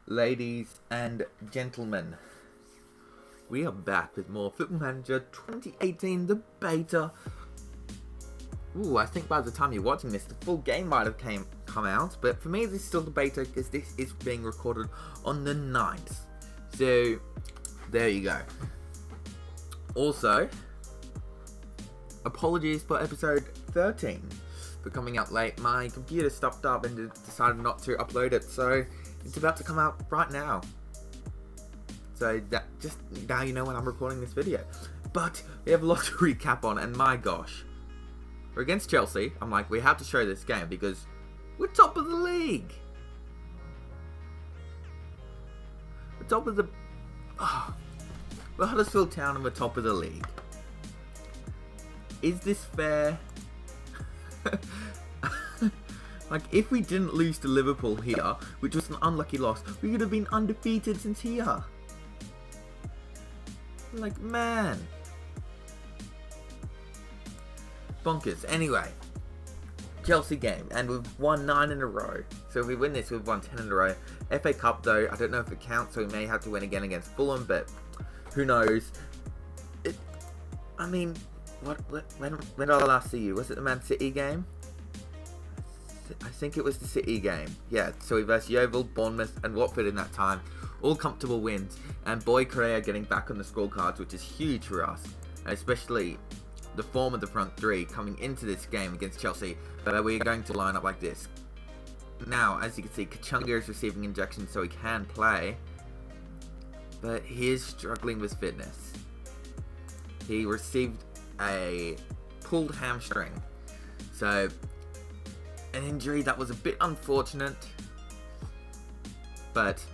Ladies and gentlemen, we are back with more Football Manager 2018, the beta. Ooh, I think by the time you're watching this, the full game might have come out, but for me this is still the beta because this is being recorded on the 9th. So, there you go. Also, apologies for episode 13 for coming out late. My computer stuffed up and decided not to upload it, so it's about to come out right now. So that just now you know when I'm recording this video. But we have a lot to recap on, and my gosh. We're against Chelsea. I'm like, we have to show this game because we're top of the league. We're top of the... we're Huddersfield Town and we're top of the league. Is this fair? Like, if we didn't lose to Liverpool here, which was an unlucky loss, we could have been undefeated since here. Like, man. Bonkers. Anyway, Chelsea game, and we've won 9 in a row. So if we win this, we've won 10 in a row. FA Cup, though, I don't know if it counts, so we may have to win again against Fulham, but who knows? I mean, when did I last see you? Was it the Man City game? I think it was the City game. Yeah, so we versed Yeovil, Bournemouth and Watford in that time. All comfortable wins. And Boy Correa getting back on the scorecards, which is huge for us. And especially the form of the front three coming into this game against Chelsea. But we're going to line up like this. Now, as you can see, Kachunga is receiving injections so he can play. But he is struggling with fitness. He received a pulled hamstring. So, an injury that was a bit unfortunate, but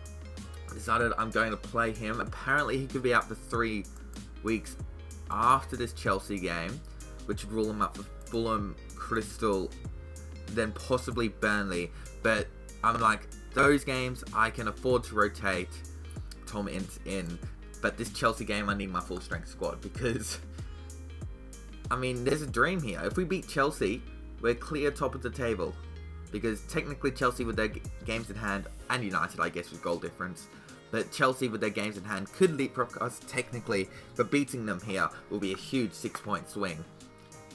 I decided I'm going to play him. Apparently he could be out for 3 weeks after this Chelsea game, which would rule him up for Fulham, Crystal, then possibly Burnley. But I'm like, those games I can afford to rotate Tom Ince in, but this Chelsea game I need my full strength squad because, I mean, there's a dream here. If we beat Chelsea, we're clear top of the table, because technically Chelsea with their games in hand, and United I guess with goal difference, but Chelsea with their games in hand could leapfrog us technically, but beating them here will be a huge 6-point swing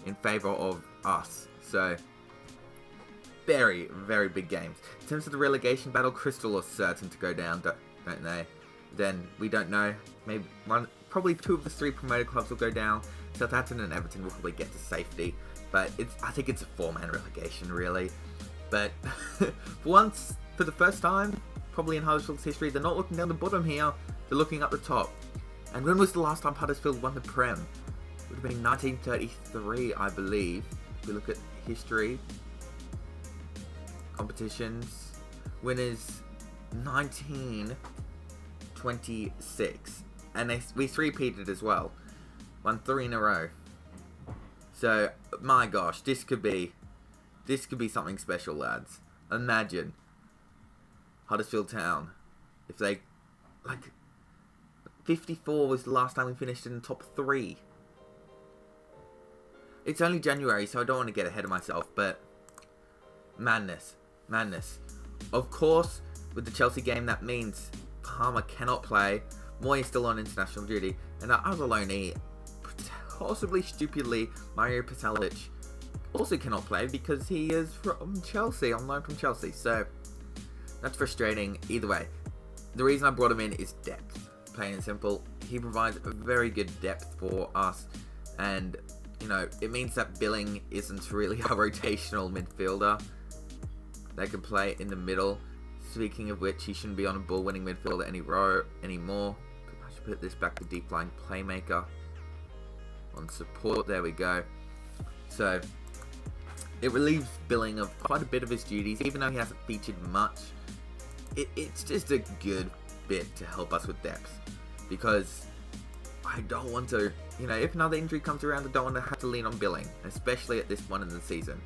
in favour of us. So, very, very big games. In terms of the relegation battle, Crystal are certain to go down, don't they? Then we don't know. Maybe probably 2 of the 3 promoted clubs will go down. Southampton and Everton will probably get to safety. But I think it's a 4-man relegation, really. But for the first time, probably in Huddersfield's history, they're not looking down the bottom here. They're looking up the top. And when was the last time Huddersfield won the Prem? It would have been 1933, I believe. If we look at history, competitions, winners, 1926. And we 3-peated as well. Won 3 in a row. So, my gosh, this could be something special, lads. Imagine Huddersfield Town, if they, like, 54 was the last time we finished in the top 3. It's only January, so I don't want to get ahead of myself, but madness. Of course, with the Chelsea game, that means Palmer cannot play. MOOYS is still on international duty, and our other loanee, possibly stupidly, Mario Pasalic, also cannot play because he is from Chelsea, on loan from Chelsea. So that's frustrating. Either way, the reason I brought him in is depth, plain and simple. He provides a very good depth for us, and you know, it means that Billing isn't really a rotational midfielder that can play in the middle. Speaking of which, he shouldn't be on a ball-winning midfielder anymore. I should put this back to deep line playmaker. On support, there we go. So, it relieves Billing of quite a bit of his duties, even though he hasn't featured much. It's just a good bit to help us with depth, because I don't want to, you know, if another injury comes around, I don't want to have to lean on Billing, especially at this point in the season.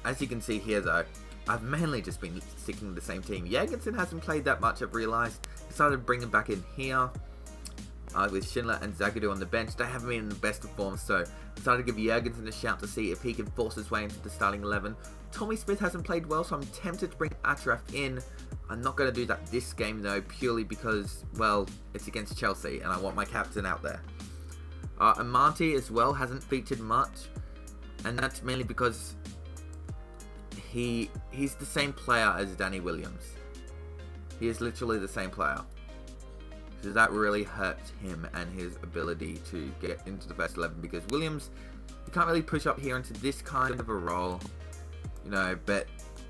As you can see here though, I've mainly just been sticking with the same team. Jurgensen hasn't played that much, I've realised. Decided to bring him back in here. With Schindler and Zagadou on the bench. They haven't been in the best of form, so decided to give Jurgensen a shout to see if he can force his way into the starting 11. Tommy Smith hasn't played well, so I'm tempted to bring Achraf in. I'm not going to do that this game though, purely because, well, it's against Chelsea and I want my captain out there. Amante as well hasn't featured much, and that's mainly because he's the same player as Danny Williams. He is literally the same player. So that really hurts him and his ability to get into the first 11, because Williams, you can't really push up here into this kind of a role, you know, but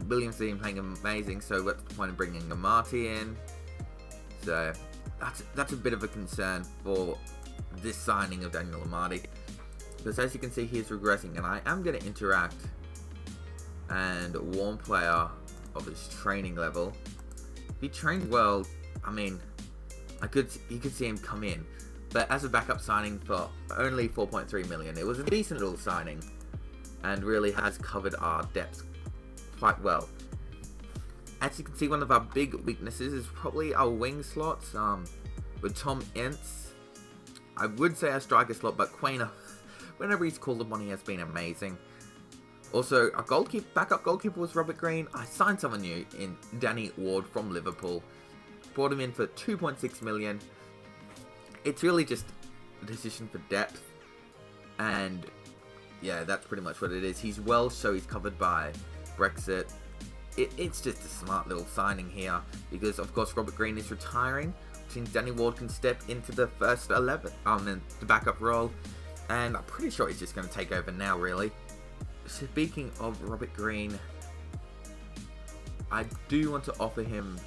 Williams has been playing amazing, so what's the point of bringing Amate in? So that's a bit of a concern for this signing of Daniel Amate, because as you can see, he is regressing, and I am going to interact and warn player of his training level. If he trains well, I mean, you could see him come in, but as a backup signing for only 4.3 million, it was a decent little signing and really has covered our depth quite well. As you can see, one of our big weaknesses is probably our wing slots. With Tom Ince, I would say our striker slot, but Quainer, whenever he's called upon, he has been amazing. Also, our backup goalkeeper was Robert Green. I signed someone new in Danny Ward from Liverpool. Brought him in for 2.6 million. It's really just a decision for depth. And yeah, that's pretty much what it is. He's Welsh, so he's covered by Brexit. It's just a smart little signing here, because of course Robert Green is retiring, which means Danny Ward can step into the first 11, the backup role, and I'm pretty sure he's just going to take over now, really. Speaking of Robert Green, I do want to offer him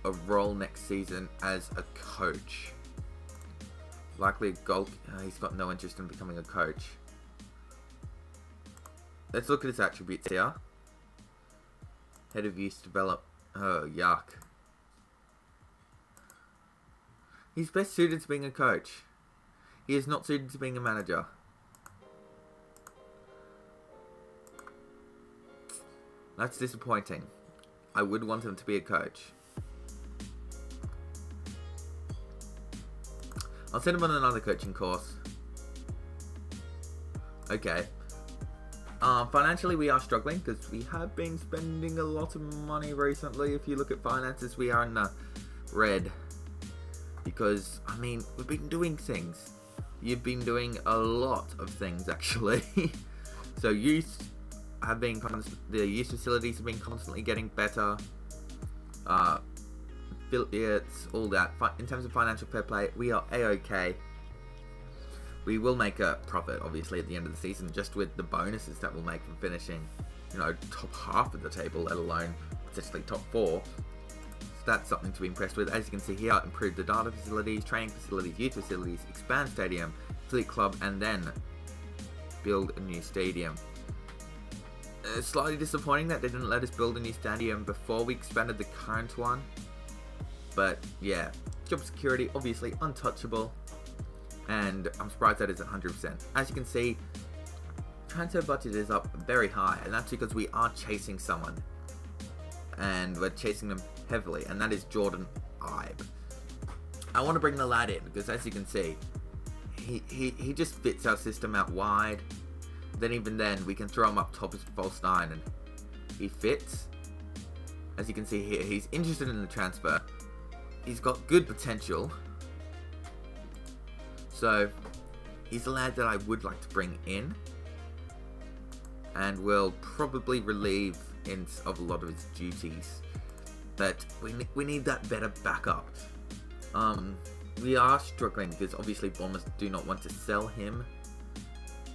a role next season as a coach. Likely he's got no interest in becoming a coach. Let's look at his attributes here. Head of youth develop. Oh, yuck. He's best suited to being a coach. He is not suited to being a manager. That's disappointing. I would want him to be a coach. I'll send him on another coaching course. Okay. Financially, we are struggling because we have been spending a lot of money recently. If you look at finances, we are in the red. Because, I mean, we've been doing things. You've been doing a lot of things, actually. So, the youth facilities have been constantly getting better. Affiliates, all that. In terms of financial fair play, we are A-OK. We will make a profit, obviously, at the end of the season, just with the bonuses that we'll make from finishing, you know, top half of the table, let alone potentially top 4. So that's something to be impressed with. As you can see here, improve the data facilities, training facilities, youth facilities, expand stadium, affiliate club, and then build a new stadium. It's slightly disappointing that they didn't let us build a new stadium before we expanded the current one. But yeah, job security, obviously untouchable. And I'm surprised that is 100%. As you can see, transfer budget is up very high, and that's because we are chasing someone. And we're chasing them heavily, and that is Jordan Ibe. I want to bring the lad in, because as you can see, he just fits our system out wide. Then even then, we can throw him up top as a false 9, and he fits. As you can see here, he's interested in the transfer. He's got good potential. So, he's a lad that I would like to bring in, and will probably relieve Ince of a lot of his duties. But we need that better backup. We are struggling because obviously Bournemouth do not want to sell him,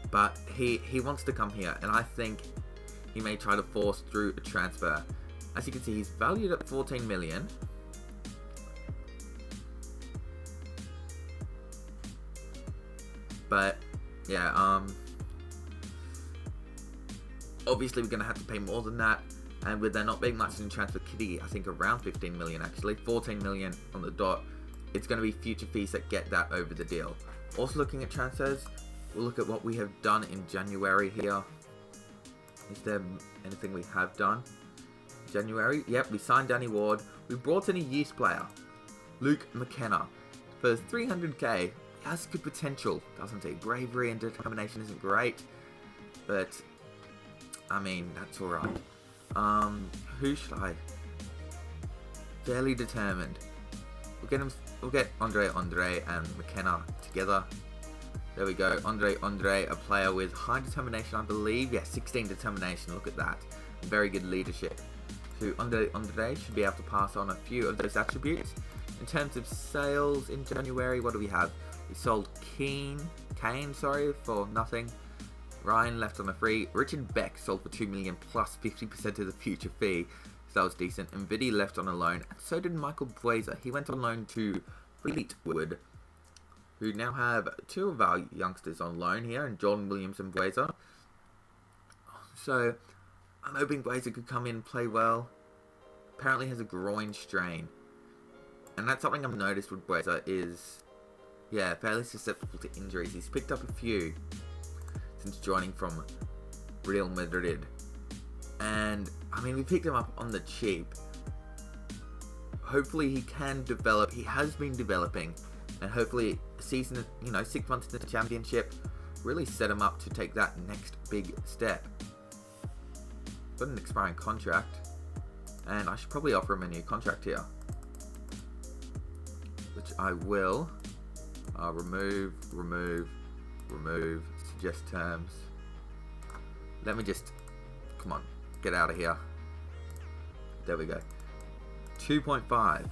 but he wants to come here, and I think he may try to force through a transfer. As you can see, he's valued at 14 million. But yeah, obviously we're going to have to pay more than that, and with there not being much in transfer kitty, I think around 15 million actually, 14 million on the dot, it's going to be future fees that get that over the deal. Also looking at transfers, we'll look at what we have done in January here. Is there anything we have done? January, yep, we signed Danny Ward. We brought in a youth player, Luke McKenna, for 300k. Has good potential, doesn't he? Bravery and determination isn't great, but I mean, that's alright. Who should I? Fairly determined. We'll get Andre and McKenna together. There we go. Andre, a player with high determination, I believe. Yeah, 16 determination. Look at that. Very good leadership. So Andre should be able to pass on a few of those attributes. In terms of sales in January, what do we have? We sold Kane, for nothing. Ryan left on a free. Richard Beck sold for 2 million plus 50% of the future fee. So that was decent. And Vidi left on a loan. And so did Michael Blazer. He went on loan to Fleetwood, who now have two of our youngsters on loan here, and John Williams and Blazer. So I'm hoping Blazer could come in and play well. Apparently has a groin strain. And that's something I've noticed with Blazer is, yeah, fairly susceptible to injuries. He's picked up a few since joining from Real Madrid. And, I mean, we picked him up on the cheap. Hopefully he can develop. He has been developing. And hopefully a season, 6 months into the championship, really set him up to take that next big step. Got an expiring contract. And I should probably offer him a new contract here. Which I will. Remove, suggest terms. Let me just, come on, get out of here. There we go. 2.5.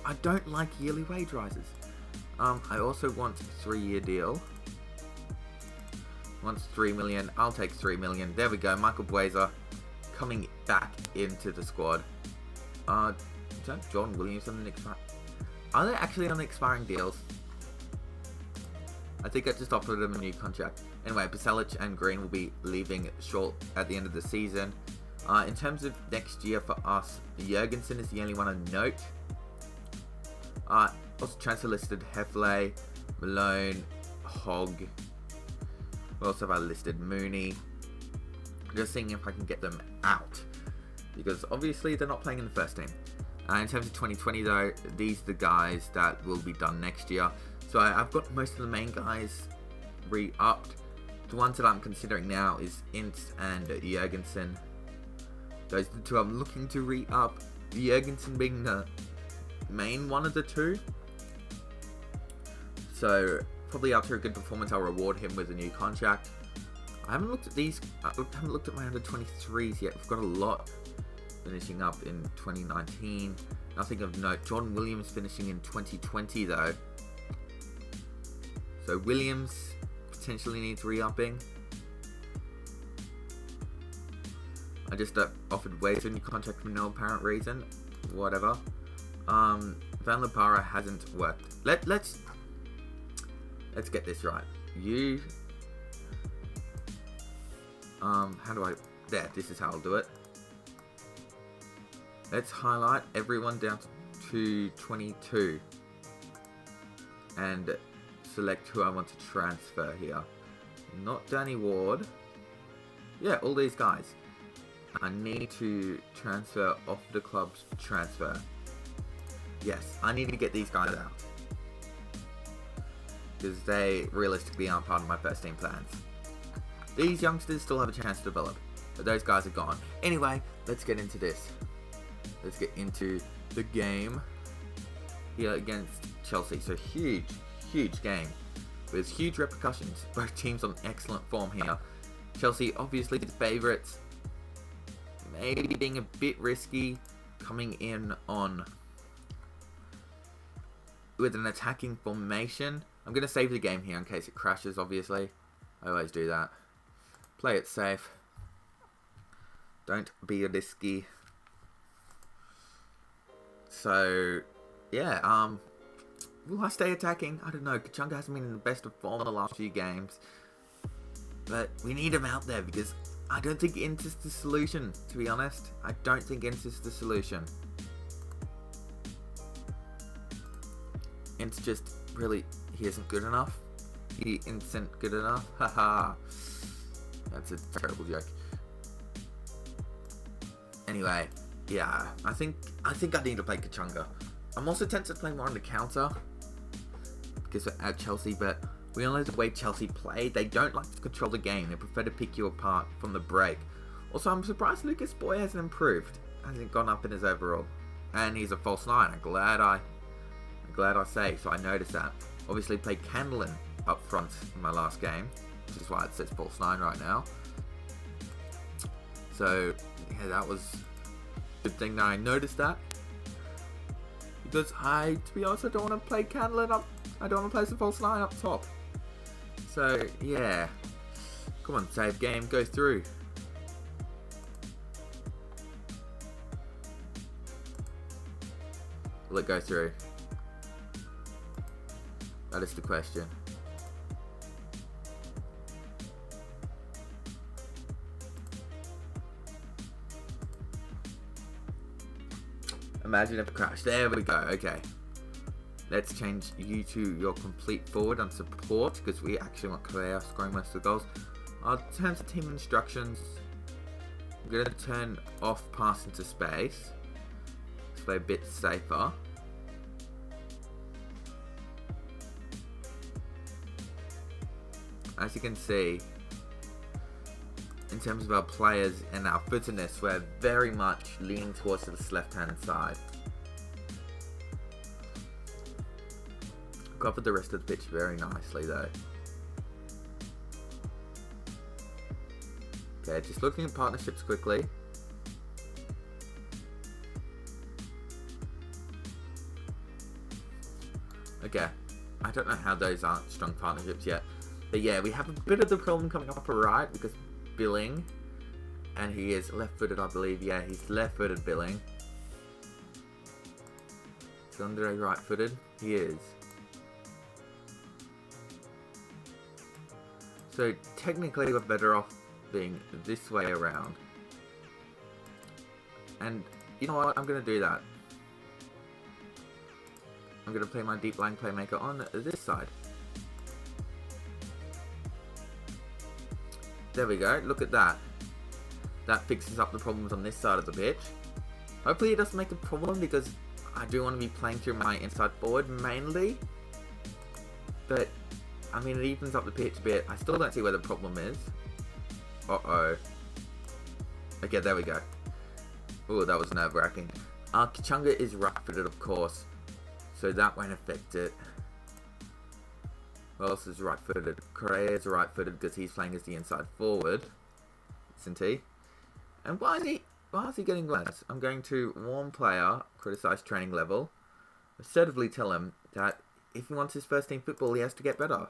I don't like yearly wage rises. I also want a 3-year deal. Wants 3 million. I'll take 3 million. There we go. Michael Blazer coming back into the squad. Is that John Williams on the expiring? Are they actually on the expiring deals? I think I just offered him a new contract. Anyway, Pasalic and Green will be leaving short at the end of the season. In terms of next year for us, Jurgensen is the only one I note. Also transfer listed Hefley, Malone, Hogg. What else have I listed? Mooney. Just seeing if I can get them out, because obviously they're not playing in the first team. In terms of 2020 though, these are the guys that will be done next year. So I've got most of the main guys re-upped. The ones that I'm considering now is Ince and Jurgensen. Those are the two I'm looking to re-up. Jurgensen being the main one of the two. So probably after a good performance, I'll reward him with a new contract. I haven't looked at these. I haven't looked at my under 23s yet. We've got a lot finishing up in 2019. Nothing of note. John Williams finishing in 2020 though. So Williams potentially needs re-upping. I just offered Waves a new contract for no apparent reason. Whatever. Van Lopara hasn't worked. Let's get this right. How do I... There, this is how I'll do it. Let's highlight everyone down to 22. And select who I want to transfer here. Not Danny Ward. Yeah, all these guys. I need to transfer off the club's transfer. Yes, I need to get these guys out. Because they realistically aren't part of my first team plans. These youngsters still have a chance to develop, but those guys are gone. Anyway, let's get into this. Let's get into the game here against Chelsea. So huge game with huge repercussions. Both teams on excellent form here. Chelsea obviously the favourites. Maybe being a bit risky, coming in on with an attacking formation. I'm going to save the game here in case it crashes, obviously. I always do that. Play it safe. Don't be risky. So, yeah, will I stay attacking? I don't know. Kachunga hasn't been in the best of form in the last few games. But we need him out there because I don't think Ince is the solution, to be honest. I don't think Ince is the solution. Ince just really, he isn't good enough. He isn't good enough. Haha. That's a terrible joke. Anyway, yeah, I think I need to play Kachunga. I'm also tempted to play more on the counter because we're at Chelsea, but We all know the way Chelsea play. They don't like to control the game. They prefer to pick you apart from the break. Also, I'm surprised Lucas Boy hasn't improved. Hasn't gone up in his overall. And he's a false 9. I'm glad I say. So I noticed that. Obviously played Candlin up front in my last game, which is why it says false 9 right now. So yeah, that was a good thing that I noticed that. Because to be honest, I don't want to play Candlin up. I don't want to play some false 9 up top. So yeah, come on, save game, go through. Will it go through? That is the question. Imagine if it crashed. There we go. Okay. Let's change you to your complete forward and support, because we actually want Correa scoring most of the goals. In terms of team instructions, I'm going to turn off pass into space to play a bit safer. As you can see, in terms of our players and our footedness, we're very much leaning towards this left-hand side. Covered the rest of the pitch very nicely though. Okay, just looking at partnerships quickly. Okay, I don't know how those aren't strong partnerships yet. But yeah, we have a bit of the problem coming up right, because Billing, and he is left-footed, I believe. Yeah, he's left-footed, Billing. Is Andre right-footed? He is. So technically we're better off being this way around. And you know what? I'm going to do that. I'm going to play my deep line playmaker on this side. There we go. Look at that. That fixes up the problems on this side of the pitch. Hopefully it doesn't make a problem, because I do want to be playing through my inside forward mainly. But I mean, it evens up the pitch a bit. I still don't see where the problem is. Uh-oh. Okay, there we go. Oh, that was nerve-wracking. Kachunga is right-footed, of course, so that won't affect it. Who else is right-footed? Correa is right-footed because he's playing as the inside forward, isn't he? And why is he getting worse? I'm going to warn player, criticise training level, assertively tell him that if he wants his first team football, he has to get better.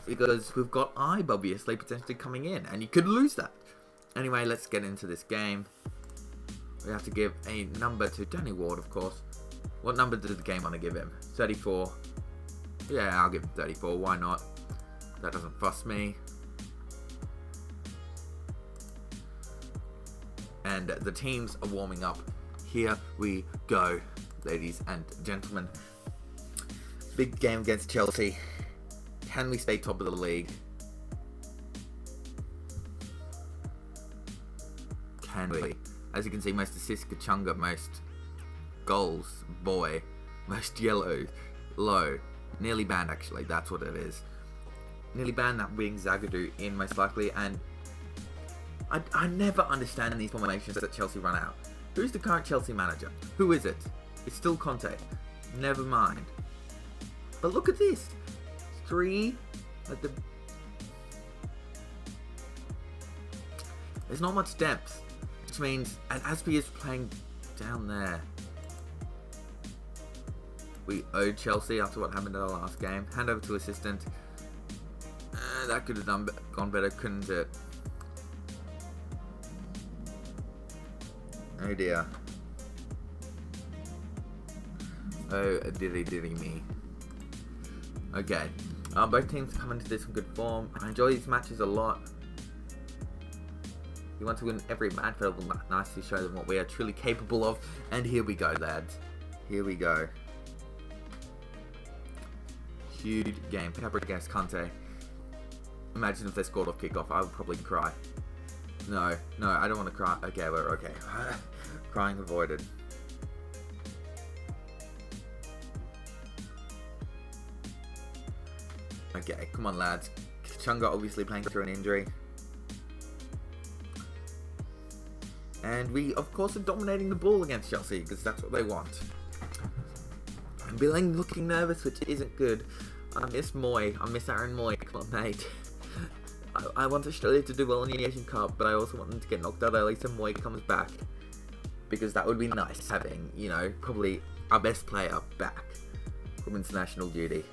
Because we've got Ibe obviously potentially coming in, and you could lose that. Anyway, let's get into this game. We have to give a number to Danny Ward, of course. What number did the game want to give him? 34. Yeah, I'll give him 34. Why not? That doesn't fuss me. And the teams are warming up. Here we go, ladies and gentlemen. Big game against Chelsea. Can we stay top of the league? Can we? As you can see, most assists Kachunga, most goals Boy, most yellows Low. Nearly banned, actually. That's what it is. Nearly banned that wing Zagadou in, most likely. And I never understand these formations that Chelsea run out. Who's the current Chelsea manager? Who is it? It's still Conte. Never mind. But look at this. 3 at the... There's not much depth. Which means... And Aspie is playing down there. We owed Chelsea after what happened in our last game. Hand over to assistant. That could have gone better, couldn't it? Oh dear. Oh, diddy me. Okay. Both teams come into this in good form. I enjoy these matches a lot. We want to win every match, but it'll nicely show them what we are truly capable of. And here we go, lads. Here we go. Huge game. Pepper against Conte. Imagine if they scored off kickoff. I would probably cry. No, I don't want to cry. Okay, we're okay. Crying avoided. Okay, come on, lads. Chunga obviously playing through an injury. And we, of course, are dominating the ball against Chelsea, because that's what they want. And Billing looking nervous, which isn't good. I miss Mooy. I miss Aaron Mooy. Come on, mate. I want Australia to do well in the Asian Cup, but I also want them to get knocked out early so Mooy comes back. Because that would be nice, having, you know, probably our best player back from international duty.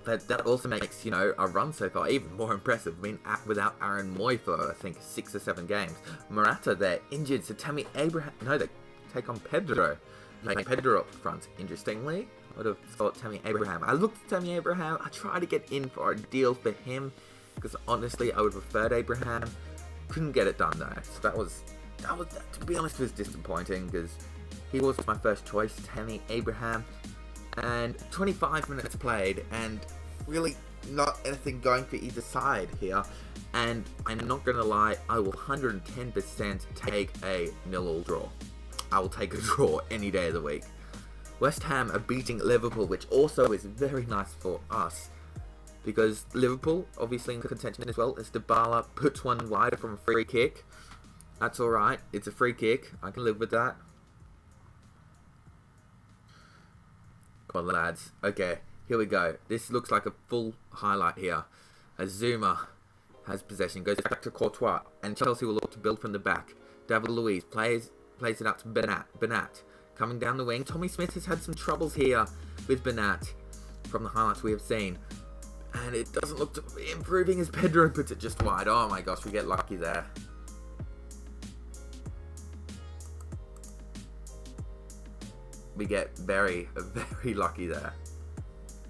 But that also makes, you know, our run so far even more impressive. I mean, without Aaron Mooy for, I think, 6 or 7 games. Morata, they're injured, so Tammy Abraham... No, they take on Pedro. Playing Pedro up front. Interestingly, I would have thought Tammy Abraham. I looked at Tammy Abraham. I tried to get in for a deal for him, because honestly, I would have preferred Abraham. Couldn't get it done, though. So that was, to be honest, was disappointing, because he was my first choice, Tammy Abraham. And 25 minutes played, and really not anything going for either side here. And I'm not going to lie, I will 110% take a 0-0 draw. I will take a draw any day of the week. West Ham are beating Liverpool, which also is very nice for us. Because Liverpool, obviously in contention as well, as Dybala puts one wide from a free kick. That's alright, it's a free kick, I can live with that. Come on, lads. Okay, here we go. This looks like a full highlight here. As Zuma has possession, goes back to Courtois, and Chelsea will look to build from the back. David Luiz plays it out to Bernat. Coming down the wing. Tommy Smith has had some troubles here with Bernat from the highlights we have seen. And it doesn't look to be improving as Pedro puts it just wide. Oh my gosh, we get lucky there. We get very, very lucky there.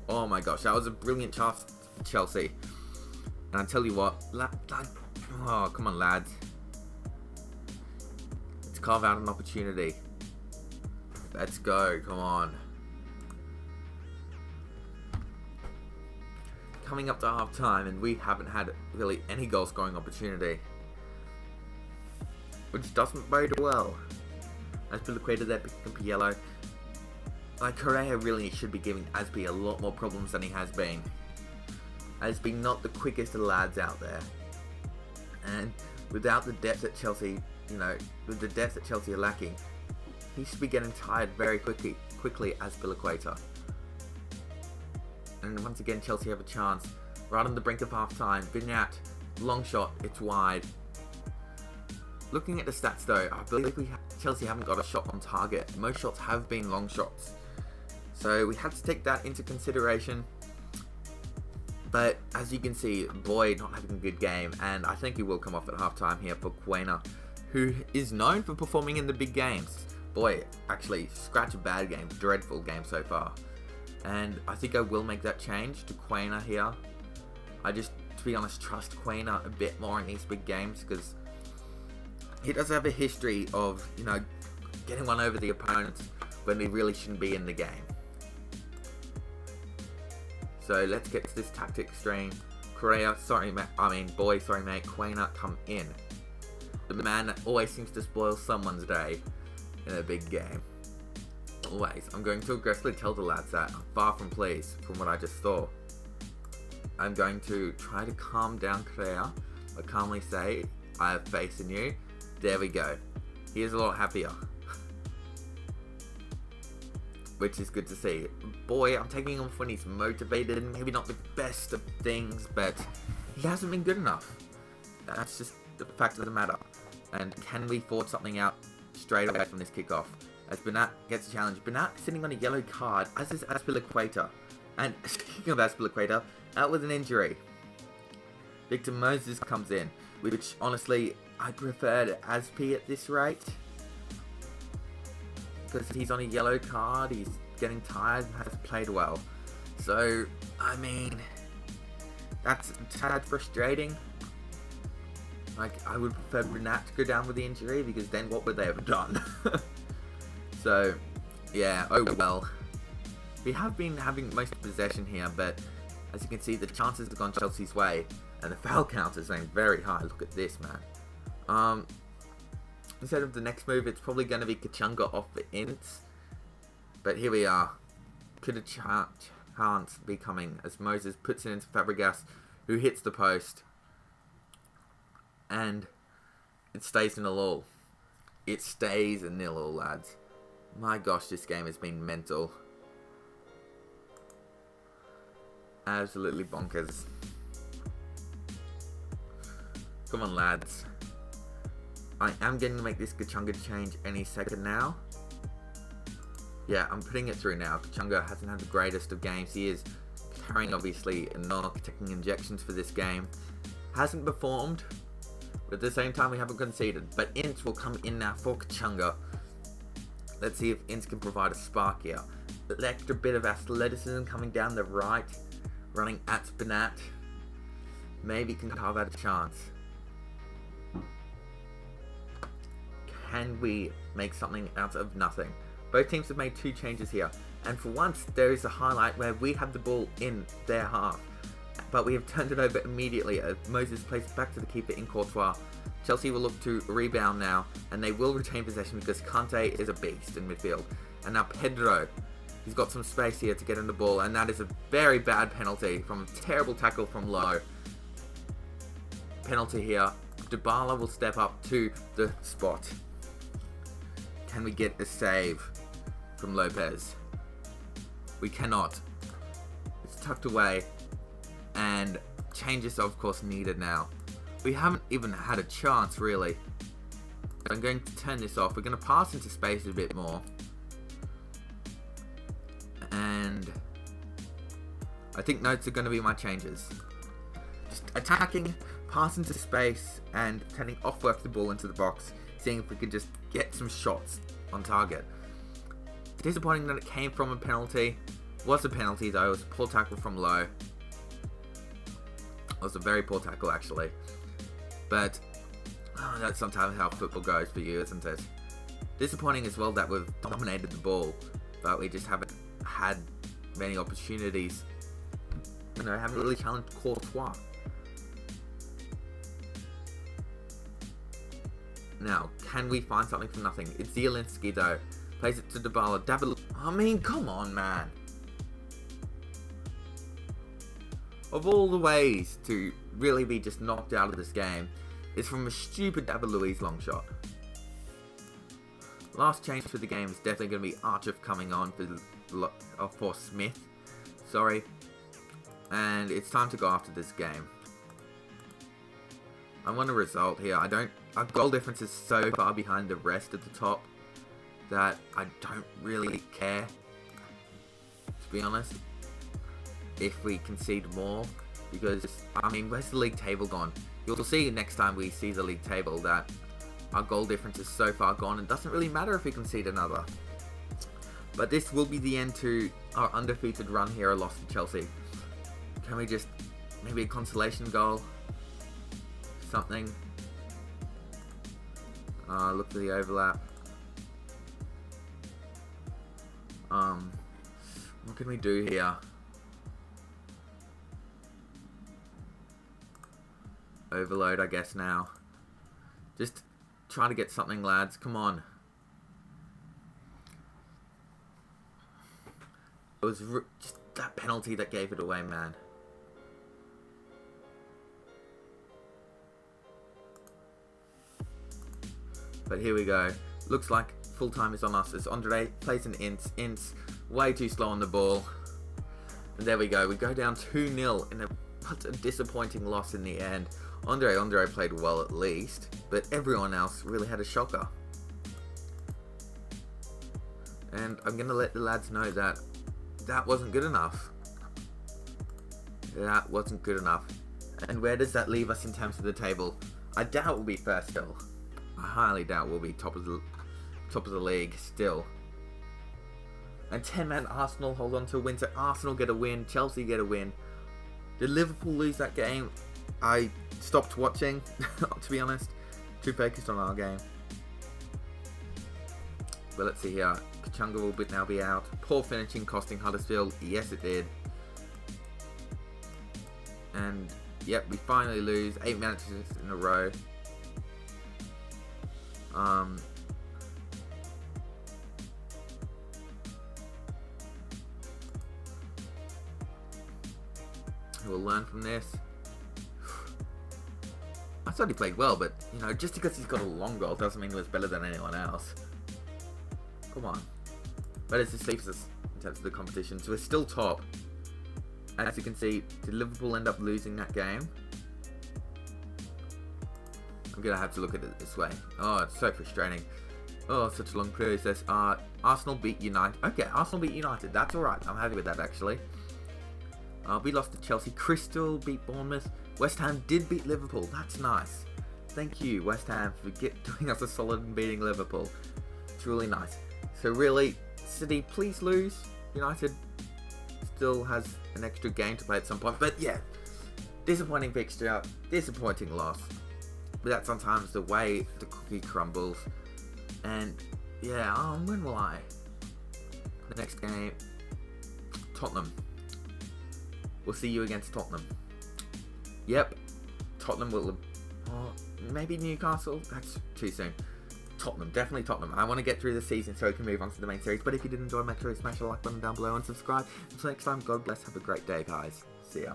Oh my gosh, that was a brilliant chance for Chelsea. And I tell you what, oh, come on, lads. Let's carve out an opportunity. Let's go, come on. Coming up to half time, and we haven't had really any goal scoring opportunity, which doesn't bode well. As Azpilicueta there picking up yellow. Like, Correa really should be giving Azpi a lot more problems than he has been. Azpi not the quickest of lads out there. And without the depth that Chelsea, you know, with the depth that Chelsea are lacking, he should be getting tired very quickly as Azpilicueta. And once again, Chelsea have a chance. Right on the brink of half-time. Vignat, long shot, it's wide. Looking at the stats though, I believe Chelsea haven't got a shot on target. Most shots have been long shots. So we have to take that into consideration. But as you can see, Boyd not having a good game, and I think he will come off at halftime here for Quena, who is known for performing in the big games. Boy, actually, scratch a bad game, dreadful game so far. And I think I will make that change to Quena here. I just, to be honest, trust Quena a bit more in these big games, because he does have a history of, you know, getting one over the opponents when he really shouldn't be in the game. So let's get to this tactic stream. Correa, sorry mate, Quena, come in. The man that always seems to spoil someone's day in a big game. Always. I'm going to aggressively tell the lads that I'm far from pleased from what I just saw. I'm going to try to calm down Correa, but calmly say, I have faith in you. There we go. He is a lot happier. Which is good to see. Boy, I'm taking him off when he's motivated. Maybe not the best of things, but he hasn't been good enough. That's just the fact of the matter. And can we forge something out straight away from this kickoff? As Bernat gets a challenge. Bernat sitting on a yellow card, as is Azpilicueta. And speaking of Azpilicueta, out with an injury. Victor Moses comes in, which honestly, I preferred Azpi at this rate. Because he's on a yellow card, he's getting tired and hasn't played well. So, I mean, that's a tad frustrating. Like, I would prefer Bernat to go down with the injury, because then what would they have done? So, yeah, oh well. We have been having most of possession here, but as you can see, the chances have gone Chelsea's way, and the foul count is going very high. Look at this, man. Instead of the next move, it's probably going to be Kachunga off the ints. But here we are. Could have can't be coming as Moses puts it into Fabregas, who hits the post. And it stays 0-0. It stays a 0-0, lads. My gosh, this game has been mental. Absolutely bonkers. Come on, lads. I am going to make this Kachunga change any second now. Yeah, I'm putting it through now. Kachunga hasn't had the greatest of games. He is carrying, obviously, knock, taking injections for this game. Hasn't performed, but at the same time, we haven't conceded. But Ince will come in now for Kachunga. Let's see if Ince can provide a spark here. The extra bit of athleticism coming down the right, running at Spinat. Maybe can carve out a chance. Can we make something out of nothing? Both teams have made 2 changes here, and for once there is a highlight where we have the ball in their half, but we have turned it over immediately as Moses plays it back to the keeper in Courtois. Chelsea will look to rebound now, and they will retain possession because Kante is a beast in midfield. And now Pedro, he's got some space here to get in the ball, and that is a very bad penalty from a terrible tackle from Lowe. Penalty here. Dybala will step up to the spot. Can we get a save from Lopez? We cannot. It's tucked away, and changes are of course needed now. We haven't even had a chance really. I'm going to turn this off. We're going to pass into space a bit more. And I think notes are going to be my changes. Just attacking, pass into space, and turning off work the ball into the box. Seeing if we could just get some shots on target. Disappointing that it came from a penalty. Was a penalty though. It was a poor tackle from Lowe. It was a very poor tackle actually. But that's sometimes how football goes for you, isn't it? Disappointing as well that we've dominated the ball, but we just haven't had many opportunities. You know, haven't really challenged Courtois. Now, can we find something from nothing? It's Zielinski though. Plays it to Dybala. I mean, come on, man. Of all the ways to really be just knocked out of this game, it's from a stupid David Luiz long shot. Last change for the game is definitely going to be Archer coming on for Smith. Sorry. And it's time to go after this game. I want a result here. Our goal difference is so far behind the rest at the top that I don't really care, to be honest, if we concede more, because, I mean, where's the league table gone? You'll see next time we see the league table that our goal difference is so far gone, it doesn't really matter if we concede another. But this will be the end to our undefeated run here, a loss to Chelsea. Can we just, maybe a consolation goal? Something. Look for the overlap. What can we do here? Overload, I guess now. Just try to get something, lads. Come on. It was just that penalty that gave it away, man. But here we go. Looks like full time is on us as Andre plays an Ince. Ince way too slow on the ball. And there we go. We go down 2-0 in what a disappointing loss in the end. Andre played well at least, but everyone else really had a shocker. And I'm going to let the lads know that that wasn't good enough. That wasn't good enough. And where does that leave us in terms of the table? I doubt we'll be first still. I highly doubt we'll be top of the league still. And 10-man Arsenal hold on to a win. So Arsenal get a win, Chelsea get a win. Did Liverpool lose that game? I stopped watching, to be honest. Too focused on our game. But let's see here. Kachunga will now be out. Poor finishing costing Huddersfield. Yes, it did. And yep, we finally lose 8 matches in a row. We'll learn from this. I thought he played well, but, you know, just because he's got a long goal doesn't mean he was better than anyone else. Come on. But it's just leaves us in terms of the competition. So we're still top. As you can see, did Liverpool end up losing that game? I'm going to have to look at it this way. Oh, it's so frustrating. Oh, such a long process. Arsenal beat United. Okay, Arsenal beat United. That's alright. I'm happy with that, actually. We lost to Chelsea. Crystal beat Bournemouth. West Ham did beat Liverpool. That's nice. Thank you, West Ham, for doing us a solid and beating Liverpool. It's really nice. So really, City, please lose. United still has an extra game to play at some point. But yeah, disappointing fixture, disappointing loss. But that's sometimes the way the cookie crumbles. And yeah, when will I? The next game, Tottenham. We'll see you against Tottenham. Yep, Tottenham will... Oh, maybe Newcastle? That's too soon. Tottenham, definitely Tottenham. I want to get through the season so we can move on to the main series. But if you did enjoy, make sure you smash the like button down below and subscribe. Until next time, God bless. Have a great day, guys. See ya.